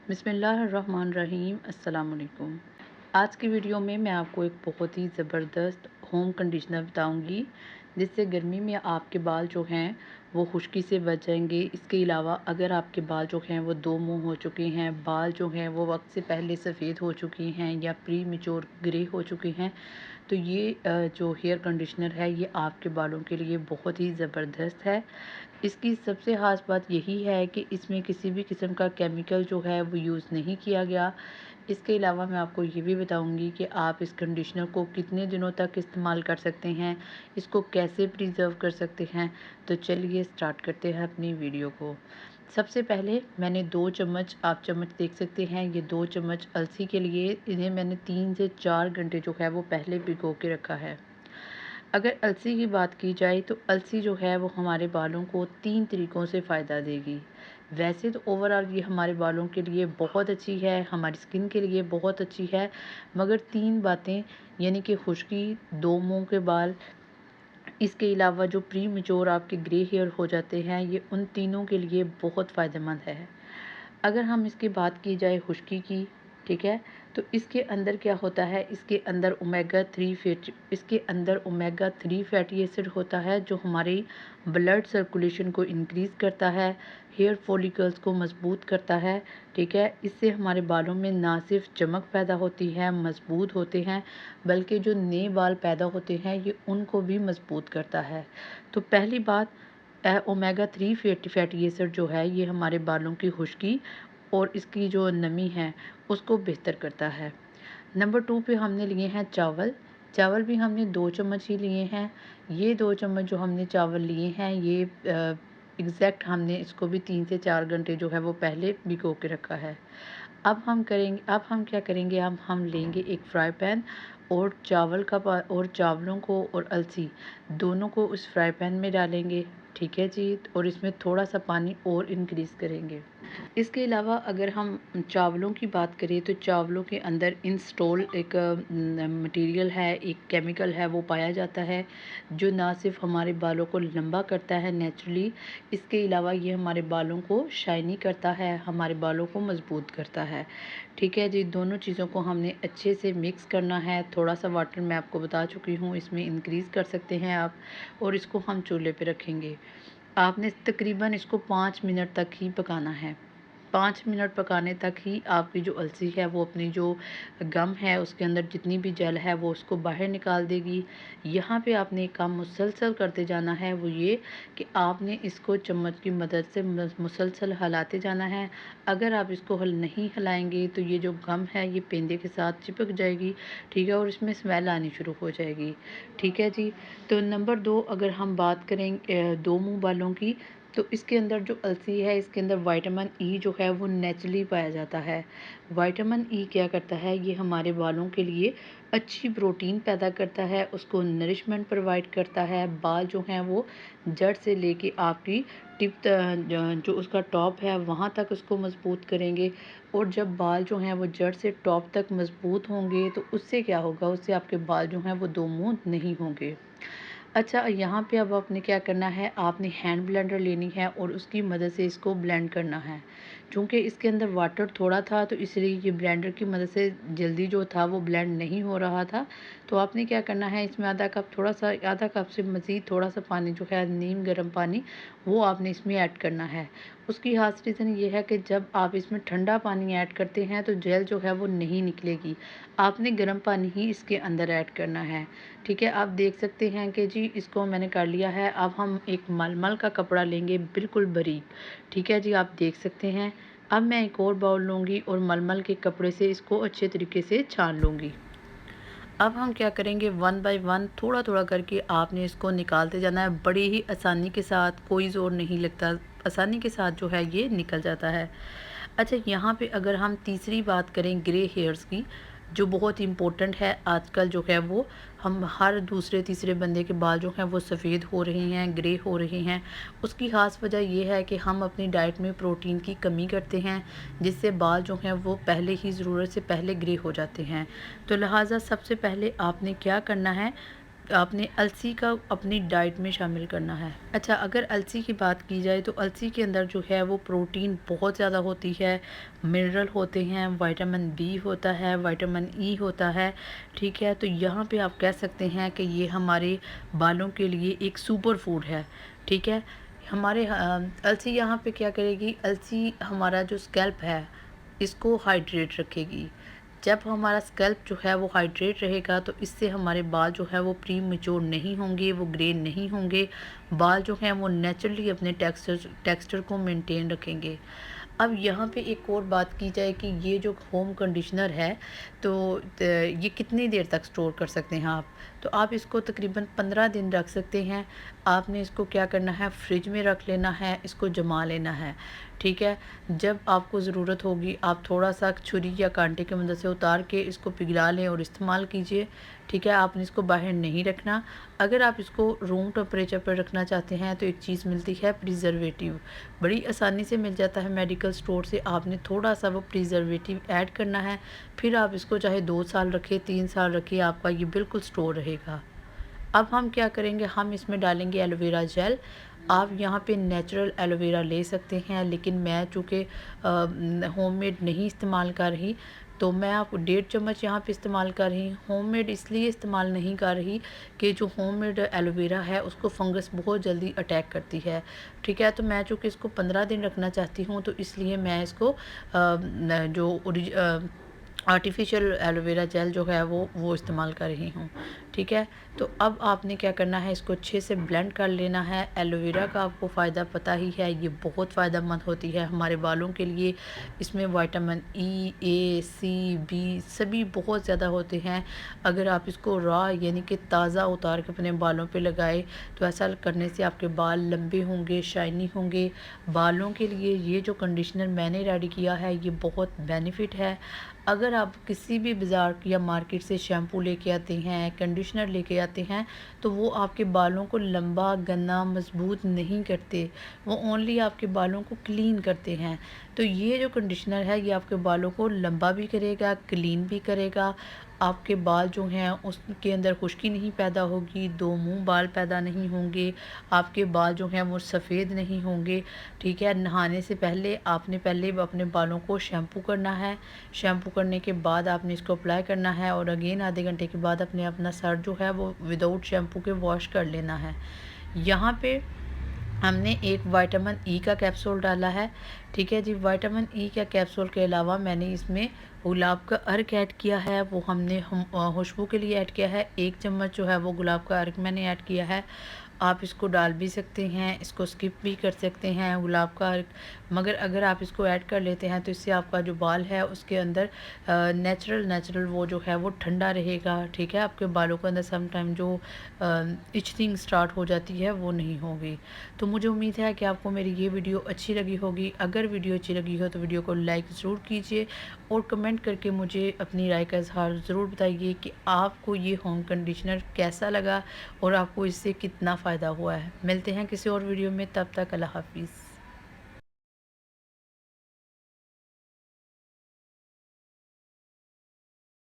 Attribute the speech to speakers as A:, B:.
A: बिस्मिल्लाहिर्रहमानिर्रहीम अस्सलाम वालेकुम। आज की वीडियो में मैं आपको एक बहुत ही ज़बरदस्त होम कंडीशनर बताऊंगी जिससे गर्मी में आपके बाल जो हैं वो खुश्की से बच जाएंगे। इसके अलावा अगर आपके बाल जो हैं वो दो मुंह हो चुके हैं, बाल जो हैं वो वक्त से पहले सफ़ेद हो चुके हैं या प्री मेच्योर ग्रे हो चुके हैं, तो ये जो हेयर कंडीशनर है ये आपके बालों के लिए बहुत ही ज़बरदस्त है। इसकी सबसे ख़ास बात यही है कि इसमें किसी भी किस्म का केमिकल जो है वो यूज़ नहीं किया गया। इसके अलावा मैं आपको ये भी बताऊंगी कि आप इस कंडीशनर को कितने दिनों तक इस्तेमाल कर सकते हैं, इसको कैसे प्रिजर्व कर सकते हैं। तो चलिए स्टार्ट करते हैं अपनी वीडियो को। सबसे पहले मैंने 2 चम्मच, आप चम्मच देख सकते हैं, ये 2 चम्मच अलसी के लिए इन्हें मैंने 3 से 4 घंटे जो है वो पहले भिगो के रखा है। अगर अलसी की बात की जाए तो अलसी जो है वो हमारे बालों को 3 तरीक़ों से फ़ायदा देगी। वैसे तो ओवरऑल ये हमारे बालों के लिए बहुत अच्छी है, हमारी स्किन के लिए बहुत अच्छी है, मगर 3 बातें यानी कि खुश्की, दो मुंह के बाल, इसके अलावा जो प्री मेच्योर आपके ग्रे हेयर हो जाते हैं, ये उन तीनों के लिए बहुत फ़ायदेमंद है। अगर हम इसकी बात की जाए खुश्की की, ठीक है, तो इसके अंदर क्या होता है, इसके अंदर ओमेगा 3 फैटी एसिड होता है जो हमारी ब्लड सर्कुलेशन को इंक्रीज़ करता है, हेयर फॉलिकल्स को मजबूत करता है। ठीक है, इससे हमारे बालों में ना सिर्फ चमक पैदा होती है, मजबूत होते हैं, बल्कि जो नए बाल पैदा होते हैं ये उनको भी मजबूत करता है। तो पहली बात, ओमेगा 3 फैटी एसिड जो है ये हमारे बालों की खुश्की और इसकी जो नमी है उसको बेहतर करता है। नंबर 2 पे हमने लिए हैं चावल। चावल भी हमने 2 चम्मच ही लिए हैं। ये 2 चम्मच जो हमने चावल लिए हैं ये एग्जैक्ट हमने इसको भी 3 से 4 घंटे जो है वो पहले भिगो के रखा है। अब हम क्या करेंगे, हम लेंगे एक फ्राई पैन और और चावलों को और अलसी दोनों को उस फ्राई पैन में डालेंगे। ठीक है जी, और इसमें थोड़ा सा पानी और इंक्रीज़ करेंगे। इसके अलावा अगर हम चावलों की बात करें तो चावलों के अंदर इंस्टॉल एक मटेरियल है, एक केमिकल है, वो पाया जाता है जो ना सिर्फ हमारे बालों को लंबा करता है नेचुरली, इसके अलावा ये हमारे बालों को शाइनी करता है, हमारे बालों को मजबूत करता है। ठीक है जी, दोनों चीज़ों को हमने अच्छे से मिक्स करना है। थोड़ा सा वाटर मैं आपको बता चुकी हूँ, इसमें इंक्रीज़ कर सकते हैं आप, और इसको हम चूल्हे पे रखेंगे। आपने तकरीबन इसको 5 मिनट तक ही पकाना है। 5 मिनट पकाने तक ही आपकी जो अलसी है वो अपनी जो गम है उसके अंदर जितनी भी जल है वो उसको बाहर निकाल देगी। यहाँ पे आपने एक काम मुसलसल करते जाना है, वो ये कि आपने इसको चम्मच की मदद से मुसलसल हिलाते जाना है। अगर आप इसको हल नहीं हिलाएंगे तो ये जो गम है ये पेंदे के साथ चिपक जाएगी। ठीक है, और इसमें स्मेल आनी शुरू हो जाएगी। ठीक है जी। तो नंबर 2, अगर हम बात करें दो मुँह बालों की, तो इसके अंदर जो अलसी है इसके अंदर विटामिन ई जो है वो नेचुरली पाया जाता है। विटामिन ई क्या करता है, ये हमारे बालों के लिए अच्छी प्रोटीन पैदा करता है, उसको नरिशमेंट प्रोवाइड करता है। बाल जो हैं वो जड़ से लेके आपकी जो उसका टॉप है वहाँ तक उसको मजबूत करेंगे। और जब बाल जो हैं वो जड़ से टॉप तक मजबूत होंगे तो उससे क्या होगा, उससे आपके बाल जो हैं वो दो मुंह नहीं होंगे। अच्छा, यहाँ पे अब आपने क्या करना है, आपने हैंड ब्लेंडर लेनी है और उसकी मदद से इसको ब्लेंड करना है। चूँकि इसके अंदर वाटर थोड़ा था तो इसलिए ये ब्लेंडर की मदद से जल्दी जो था वो ब्लेंड नहीं हो रहा था। तो आपने क्या करना है, इसमें आधा कप से मज़ीद थोड़ा-सा पानी जो है, नीम गर्म पानी, वो आपने इसमें ऐड करना है। उसकी ख़ास रीज़न ये है कि जब आप इसमें ठंडा पानी ऐड करते हैं तो जेल जो है वो नहीं निकलेगी। आपने गर्म पानी ही इसके अंदर ऐड करना है। ठीक है, आप देख सकते हैं कि जी इसको मैंने कर लिया है। अब हम एक मलमल का कपड़ा लेंगे बिल्कुल बारीक। ठीक है जी, आप देख सकते हैं। अब मैं एक और बाउल लूँगी और मलमल के कपड़े से इसको अच्छे तरीके से छान लूँगी। अब हम क्या करेंगे, वन बाय वन थोड़ा-थोड़ा करके आपने इसको निकालते जाना है, बड़ी ही आसानी के साथ, कोई ज़ोर नहीं लगता, आसानी के साथ जो है ये निकल जाता है। अच्छा, यहाँ पे अगर हम तीसरी बात करें ग्रे हेयर्स की, जो बहुत इम्पोर्टेंट है आजकल जो है वो, हम हर दूसरे तीसरे बंदे के बाल जो हैं वो सफ़ेद हो रहे हैं, ग्रे हो रहे हैं। उसकी ख़ास वजह ये है कि हम अपनी डाइट में प्रोटीन की कमी करते हैं, जिससे बाल जो हैं वो पहले ही ज़रूरत से पहले ग्रे हो जाते हैं। तो लिहाजा सबसे पहले आपने क्या करना है, आपने अलसी का अपनी डाइट में शामिल करना है। अच्छा, अगर अलसी की बात की जाए तो अलसी के अंदर जो है वो प्रोटीन बहुत ज़्यादा होती है, मिनरल होते हैं, विटामिन बी होता है, विटामिन ई होता है, ठीक है। तो यहाँ पे आप कह सकते हैं कि ये हमारे बालों के लिए एक सुपर फूड है, ठीक है। हमारे अलसी यहाँ पे क्या करेगी, अलसी हमारा जो स्कैल्प है इसको हाइड्रेट रखेगी। जब हमारा स्कैल्प जो है वो हाइड्रेट रहेगा तो इससे हमारे बाल जो है वो प्री मैच्योर नहीं होंगे, वो ग्रे नहीं होंगे, बाल जो हैं वो नेचुरली अपने टेक्सचर को मेंटेन रखेंगे। अब यहाँ पे एक और बात की जाए कि ये जो होम कंडीशनर है तो ये कितनी देर तक स्टोर कर सकते हैं आप, तो आप इसको तकरीबन 15 दिन रख सकते हैं। आपने इसको क्या करना है, फ्रिज में रख लेना है, इसको जमा लेना है, ठीक है। जब आपको ज़रूरत होगी आप थोड़ा सा छुरी या कांटे की मदद से उतार के इसको पिघला लें और इस्तेमाल कीजिए, ठीक है। आपने इसको बाहर नहीं रखना। अगर आप इसको रूम टेम्परेचर पर रखना चाहते हैं तो एक चीज़ मिलती है प्रिजर्वेटिव, बड़ी आसानी से मिल जाता है मेडिकल स्टोर से। आपने थोड़ा सा वो प्रिजर्वेटिव ऐड करना है, फिर आप इसको चाहे 2 साल रखें, 3 साल रखें, आपका ये बिल्कुल स्टोर रहेगा। अब हम क्या करेंगे, हम इसमें डालेंगे एलोवेरा जेल। आप यहाँ पे नेचुरल एलोवेरा ले सकते हैं, लेकिन मैं चूँकि होममेड नहीं इस्तेमाल कर रही तो मैं आपको 1.5 चम्मच यहाँ पे इस्तेमाल कर रही हूँ। होममेड इसलिए इस्तेमाल नहीं कर रही कि जो होममेड एलोवेरा है उसको फंगस बहुत जल्दी अटैक करती है, ठीक है। तो मैं चूँकि इसको 15 दिन रखना चाहती हूँ तो इसलिए मैं इसको आर्टिफिशियल एलोवेरा जेल जो है वो इस्तेमाल कर रही हूँ, ठीक है। तो अब आपने क्या करना है, इसको अच्छे से ब्लेंड कर लेना है। एलोवेरा का आपको फ़ायदा पता ही है, ये बहुत फ़ायदेमंद होती है हमारे बालों के लिए। इसमें विटामिन ई, ए, सी, बी सभी बहुत ज़्यादा होते हैं। अगर आप इसको रॉ यानी कि ताज़ा उतार के अपने बालों पे लगाए तो ऐसा करने से आपके बाल लंबे होंगे, शाइनी होंगे। बालों के लिए ये जो कंडीशनर मैंने रेडी किया है ये बहुत बेनिफिट है। अगर आप किसी भी बाज़ार या मार्केट से शैम्पू लेके आते हैं, कंडीशनर लेके आते हैं तो वो आपके बालों को लंबा, घना, मजबूत नहीं करते, वो ओनली आपके बालों को क्लीन करते हैं। तो ये जो कंडीशनर है ये आपके बालों को लंबा भी करेगा, क्लीन भी करेगा। आपके बाल जो हैं उसके अंदर खुश्की नहीं पैदा होगी, दो मुंह बाल पैदा नहीं होंगे, आपके बाल जो हैं वो सफ़ेद नहीं होंगे, ठीक है। नहाने से पहले आपने पहले अपने बालों को शैम्पू करना है, शैम्पू करने के बाद आपने इसको अप्लाई करना है और अगेन आधे घंटे के बाद अपने अपना सर जो है वो विदाउट शैम्पू के वॉश कर लेना है। यहाँ पे हमने एक विटामिन ई का कैप्सूल डाला है, ठीक है जी। विटामिन ई का कैप्सूल के अलावा मैंने इसमें गुलाब का अर्क ऐड किया है, वो हमने खुशबू के लिए ऐड किया है। 1 चम्मच जो है वो गुलाब का अर्क मैंने ऐड किया है। आप इसको डाल भी सकते हैं, इसको स्किप भी कर सकते हैं गुलाब का अर्क, मगर अगर आप इसको ऐड कर लेते हैं तो इससे आपका जो बाल है उसके अंदर नेचुरल वो जो है वो ठंडा रहेगा, ठीक है। आपके बालों के अंदर सम टाइम जो इचिंग स्टार्ट हो जाती है वो नहीं होगी। तो मुझे उम्मीद है कि आपको मेरी ये वीडियो अच्छी लगी होगी। अगर वीडियो अच्छी लगी हो तो वीडियो को लाइक ज़रूर कीजिए और कमेंट करके मुझे अपनी राय का इज़हार ज़रूर बताइए कि आपको ये होम कंडीशनर कैसा लगा और आपको इससे कितना फ़ायदा हुआ है। मिलते हैं किसी और वीडियो में, तब तक अल्लाह हाफ़िज़।